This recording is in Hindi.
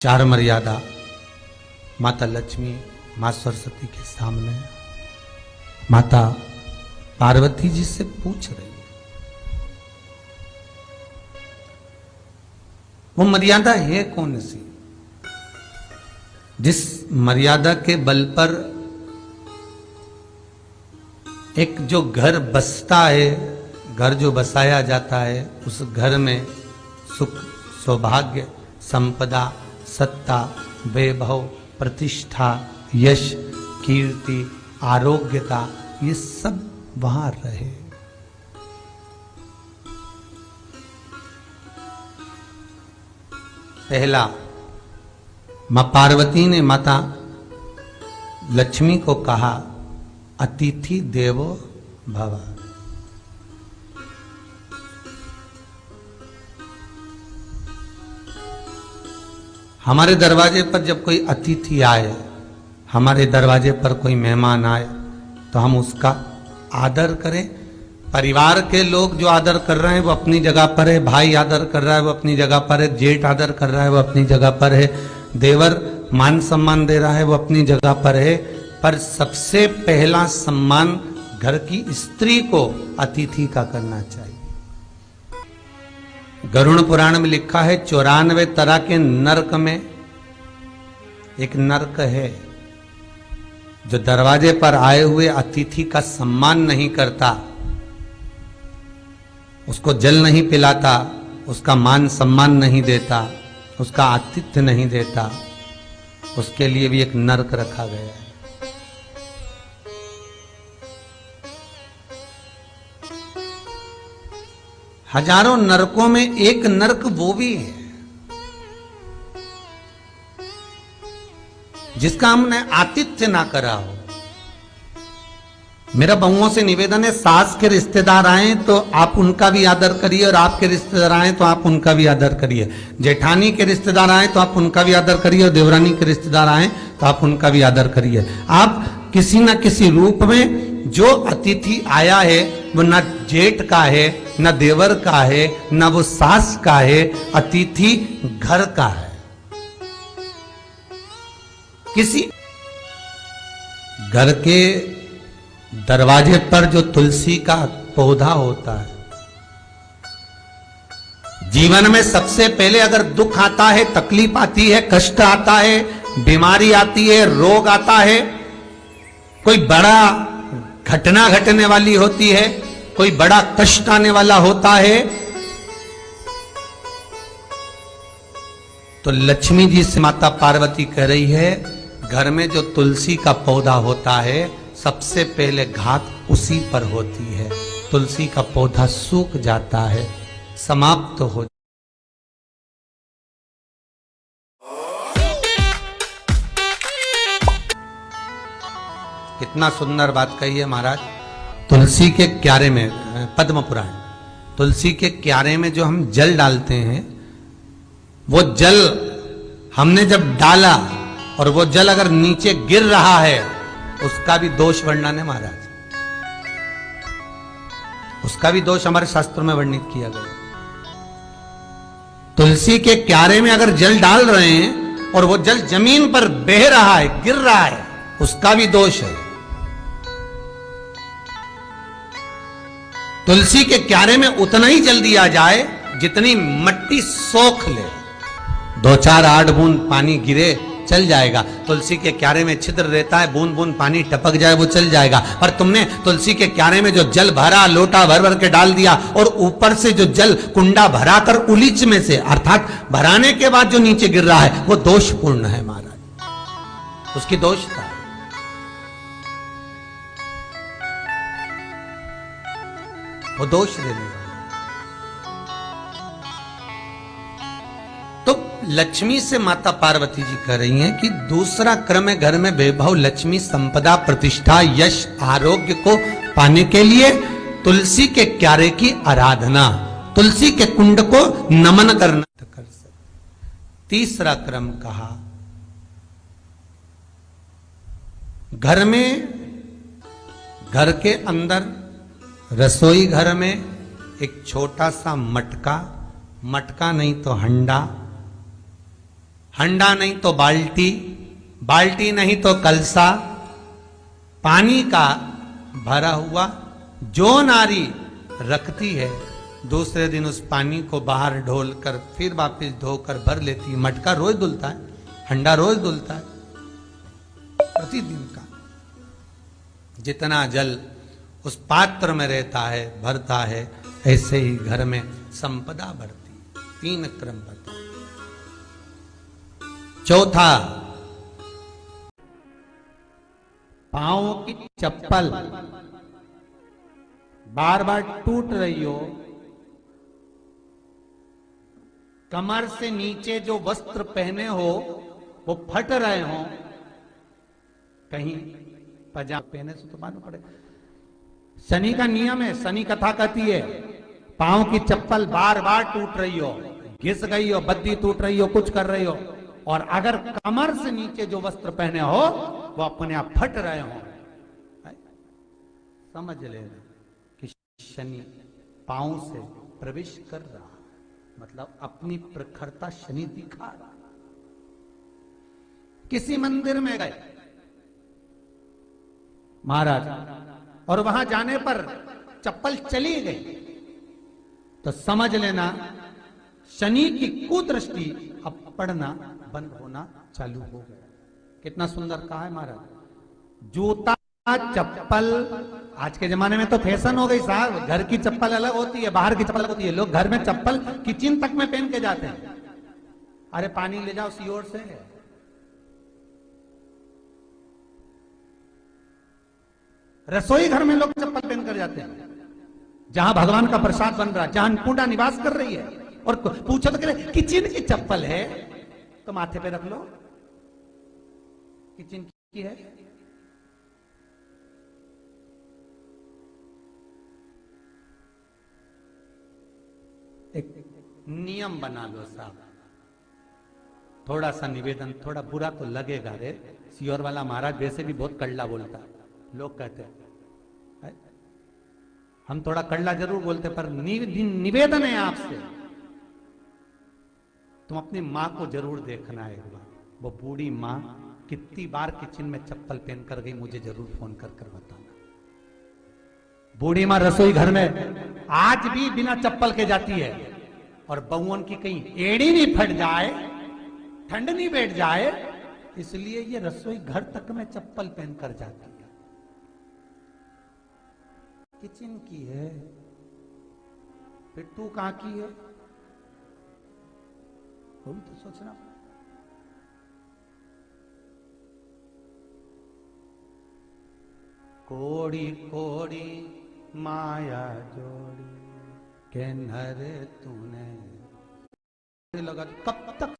चार मर्यादा माता लक्ष्मी, मां सरस्वती के सामने माता पार्वती जी से पूछ रही है। वो मर्यादा है कौन सी जिस मर्यादा के बल पर एक जो घर बसता है, घर जो बसाया जाता है, उस घर में सुख, सौभाग्य, संपदा, सत्ता, वैभव, प्रतिष्ठा, यश, कीर्ति, आरोग्यता, ये सब वहां रहे। पहला, मां पार्वती ने माता लक्ष्मी को कहा, अतिथि देवो भव। हमारे दरवाजे पर जब कोई अतिथि आए, हमारे दरवाजे पर कोई मेहमान आए, तो हम उसका आदर करें। परिवार के लोग जो आदर कर रहे हैं वो अपनी जगह पर है, भाई आदर कर रहा है वो अपनी जगह पर है, जेठ आदर कर रहा है वो अपनी जगह पर है, देवर मान सम्मान दे रहा है वो अपनी जगह पर है। पर सबसे पहला सम्मान घर की स्त्री को अतिथि का करना चाहिए। गरुड़ पुराण में लिखा है 94 तरह के नरक में एक नरक है जो दरवाजे पर आए हुए अतिथि का सम्मान नहीं करता, उसको जल नहीं पिलाता, उसका मान सम्मान नहीं देता, उसका आतिथ्य नहीं देता, उसके लिए भी एक नरक रखा गया है। हजारों नरकों में एक नरक वो भी है जिसका हमने आतिथ्य ना करा हो। मेरा बहुओं से निवेदन है, सास के रिश्तेदार आए तो आप उनका भी आदर करिए, और आपके रिश्तेदार आए तो आप उनका भी आदर करिए। जेठानी के रिश्तेदार आए तो आप उनका भी आदर करिए, और देवरानी के रिश्तेदार आए तो आप उनका भी आदर करिए। आप किसी न किसी रूप में जो अतिथि आया है वो न जेठ का है, न देवर का है, न वो सास का है, अतिथि घर का है। किसी घर के दरवाजे पर जो तुलसी का पौधा होता है, जीवन में सबसे पहले अगर दुख आता है, तकलीफ आती है, कष्ट आता है, बीमारी आती है, रोग आता है, कोई बड़ा घटना घटने वाली होती है, कोई बड़ा कष्ट आने वाला होता है, तो लक्ष्मी जी से माता पार्वती कह रही है, घर में जो तुलसी का पौधा होता है सबसे पहले घात उसी पर होती है। तुलसी का पौधा सूख जाता है, समाप्त हो। कितना सुंदर बात कही है महाराज। तुलसी के क्यारे में, पद्म पुराण, तुलसी के क्यारे में जो हम जल डालते हैं, वो जल हमने जब डाला और वो जल अगर नीचे गिर रहा है, उसका भी दोष वर्णन है महाराज। उसका भी दोष हमारे शास्त्रों में वर्णित किया गया। तुलसी के क्यारे में अगर जल डाल रहे हैं और वो जल जमीन पर बह रहा है, गिर रहा है, उसका भी दोष है। तुलसी के क्यारे में उतना ही जल दिया जाए जितनी मट्टी सोख ले। 2-4 8 बूंद पानी गिरे चल जाएगा। तुलसी के क्यारे में छिद्र रहता है, बूंद बूंद पानी टपक जाए वो चल जाएगा। पर तुमने तुलसी के क्यारे में जो जल भरा, लोटा भर भर के डाल दिया, और ऊपर से जो जल कुंडा भरा कर उलीच में से, अर्थात भराने के बाद जो नीचे गिर रहा है, वो दोषपूर्ण है महाराज, उसकी दोषता है। वो दोष देने वाला। तो लक्ष्मी से माता पार्वती जी कह रही हैं कि दूसरा क्रम है घर में वैभव, लक्ष्मी, संपदा, प्रतिष्ठा, यश, आरोग्य को पाने के लिए तुलसी के क्यारे की आराधना, तुलसी के कुंड को नमन करना। तीसरा क्रम कहा, घर में, घर के अंदर रसोई घर में एक छोटा सा मटका, मटका नहीं तो हंडा, हंडा नहीं तो बाल्टी, बाल्टी नहीं तो कलसा, पानी का भरा हुआ जो नारी रखती है, दूसरे दिन उस पानी को बाहर ढोल कर फिर वापस धोकर भर लेती है। मटका रोज धुलता है, हंडा रोज धुलता है, प्रतिदिन का। जितना जल उस पात्र में रहता है, भरता है, ऐसे ही घर में संपदा बढ़ती। 3 क्रम बता। चौथा, पांव की चप्पल बार बार टूट रही हो, कमर से नीचे जो वस्त्र पहने हो वो फट रहे हो, कहीं पजामा पहने से तो मालूम पड़े। शनि का नियम है, शनि कथा कहती है पांव की चप्पल बार बार टूट रही हो, घिस गई हो, बद्दी टूट रही हो, कुछ कर रही हो, और अगर कमर से नीचे जो वस्त्र पहने हो वो अपने आप फट रहे हो, समझ लेना कि शनि पांव से प्रवेश कर रहा, मतलब अपनी प्रखरता शनि दिखा रहा। किसी मंदिर में गए महाराज और वहां जाने पर चप्पल चली गई तो समझ लेना शनि की कुदृष्टि अब पड़ना बंद होना चालू हो गया। कितना सुंदर कहा है महाराज। जूता चप्पल आज के जमाने में तो फैशन हो गई साहब, घर की चप्पल अलग होती है, बाहर की चप्पल अलग होती है। लोग घर में चप्पल किचन तक में पहन के जाते हैं। अरे पानी ले जाओ सीओर से। रसोई घर में लोग चप्पल पहन कर जाते हैं, जहां भगवान का प्रसाद बन रहा है, जहां अन्नपूर्णा निवास कर रही है, और पूछो तो कह किचन की चप्पल है तो माथे पे रख लो, किचन की है। एक नियम बना लो साहब, थोड़ा सा निवेदन, थोड़ा बुरा तो लगेगा रे, सीओर वाला महाराज वैसे भी बहुत कड़ला बोलता है, लोग कहते हैं हम थोड़ा कड़ला जरूर बोलते, पर निवेदन है आपसे, तुम अपनी मां को जरूर देखना है एक बार। वो बूढ़ी मां कितनी बार किचन में चप्पल पहन कर गई, मुझे जरूर फोन कर कर बताना। बूढ़ी मां रसोई घर में आज भी बिना चप्पल के जाती है, और बहुओं की कहीं एड़ी नहीं फट जाए, ठंड नहीं बैठ जाए, इसलिए ये रसोई घर तक में चप्पल पहन कर जाती है। किचन की है, पिट्टू कहां की है, वो भी तो सोचना। कोड़ी कोड़ी माया जोड़ी के नर तूने लगा, कब तक